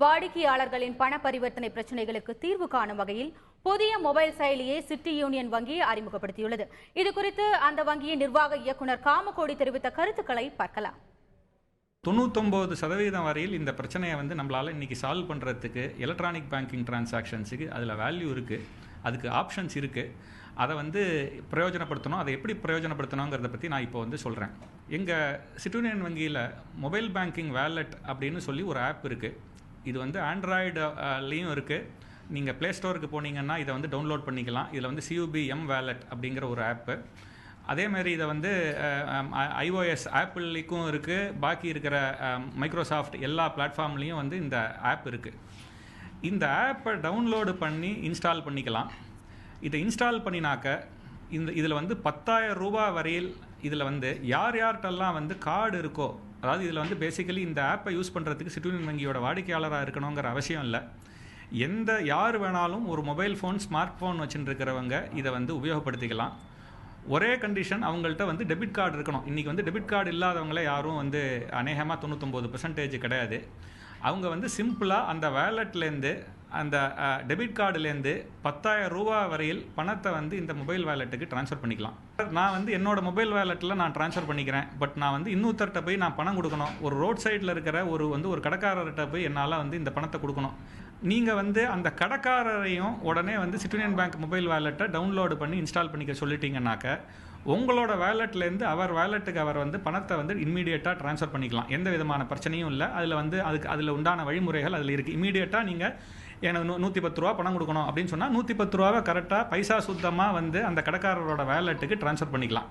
வாடிக்கையாளர்களின் பண பரிவர்த்தனை பிரச்சனைகளுக்கு தீர்வு காணும் வகையில் புதிய மொபைல் செயலியை சிட்டி யூனியன் வங்கி அறிமுகப்படுத்தியுள்ளது. இதுகுறித்து அந்த வங்கியின் நிர்வாக இயக்குநர் காமகோடி தெரிவித்த கருத்துக்களை பார்க்கலாம். 99% வரையில் இந்த பிரச்சனையை நம்மளால இன்னைக்கு சால்வ் பண்ணுறதுக்கு எலக்ட்ரானிக் பேங்கிங் டிரான்சாக்ஷன்ஸுக்கு அதில் வேல்யூ இருக்குது, அதுக்கு ஆப்ஷன்ஸ் இருக்குது. அதை பிரயோஜனப்படுத்தணும். அதை எப்படி பிரயோஜனப்படுத்தணுங்கிறத பற்றி நான் இப்போ சொல்கிறேன். எங்கள் சிட்டி யூனியன் வங்கியில் மொபைல் பேங்கிங் வேலெட் அப்படின்னு சொல்லி ஒரு ஆப் இருக்குது. இது ஆண்ட்ராய்டுலேயும் இருக்குது. நீங்கள் ப்ளே ஸ்டோருக்கு போனீங்கன்னா இதை டவுன்லோட் பண்ணிக்கலாம். இதில் CUBM வேலெட் அப்படிங்கிற ஒரு ஆப்பு. அதேமாதிரி இதை iOS ஆப்பிள்லேயும் இருக்குது. பாக்கி இருக்கிற மைக்ரோசாஃப்ட் எல்லா பிளாட்ஃபார்ம்லேயும் இந்த ஆப் இருக்குது. இந்த ஆப்பை டவுன்லோடு பண்ணி இன்ஸ்டால் பண்ணிக்கலாம். இதை இன்ஸ்டால் பண்ணினாக்க இதில் 10,000 ரூபா வரையில் இதில் யார் யார்கிட்டெல்லாம் கார்டு இருக்கோ, அதாவது இதில் பேசிக்கலி இந்த ஆப்பை யூஸ் பண்ணுறதுக்கு சிட்டி யூனியன் வங்கியோட வாடிக்கையாளராக இருக்கணுங்கிற அவசியம் இல்லை. யார் வேணாலும் ஒரு மொபைல் ஃபோன், ஸ்மார்ட் ஃபோன் வச்சுட்டு இருக்கிறவங்க இதை உபயோகப்படுத்திக்கலாம். ஒரே கண்டிஷன், அவங்கள்ட்ட டெபிட் கார்டு இருக்கணும். இன்றைக்கி டெபிட் கார்டு இல்லாதவங்களே யாரும் அநேகமாக 99% கிடையாது. அவங்க சிம்பிளாக அந்த வேலெட்லேருந்து, அந்த டெபிட் கார்டுலேருந்து 10,000 ரூபா வரையில் பணத்தை இந்த மொபைல் வேலெட்டுக்கு ட்ரான்ஸ்ஃபர் பண்ணிக்கலாம். நான் என்னோட மொபைல் வேலெட்டில் நான் ட்ரான்ஸ்ஃபர் பண்ணிக்கிறேன். பட் நான் இன்னொருத்தர்கிட்ட போய் நான் பணம் கொடுக்கணும். ஒரு ரோட் சைடில் இருக்கிற ஒரு கடைக்காரர்கிட்ட போய் என்னால் இந்த பணத்தை கொடுக்கணும். நீங்கள் அந்த கடைக்காரரையும் உடனே சிட்டி யூனியன் பேங்க் மொபைல் வேலெட்டை டவுன்லோடு பண்ணி இன்ஸ்டால் பண்ணிக்க சொல்லிட்டீங்கன்னாக்க உங்களோட வேலெட்லேருந்து அவர் வேலெட்டுக்கு அவர் பணத்தை இம்மீடியட்டாக ட்ரான்ஸ்ஃபர் பண்ணிக்கலாம். எந்த விதமான பிரச்சனையும் இல்லை. அதில் உண்டான வழிமுறைகள் அதில் இருக்குது. இம்மீடியட்டாக நீங்கள் எனக்கு 110 ரூபா பணம் கொடுக்கணும் அப்படின்னு சொன்னால் 110 ரூபாவை கரெக்டாக பைசா சுத்தமாக அந்த கடைக்காரரோட வேலெட்டுக்கு ட்ரான்ஸ்ஃபர் பண்ணிக்கலாம்.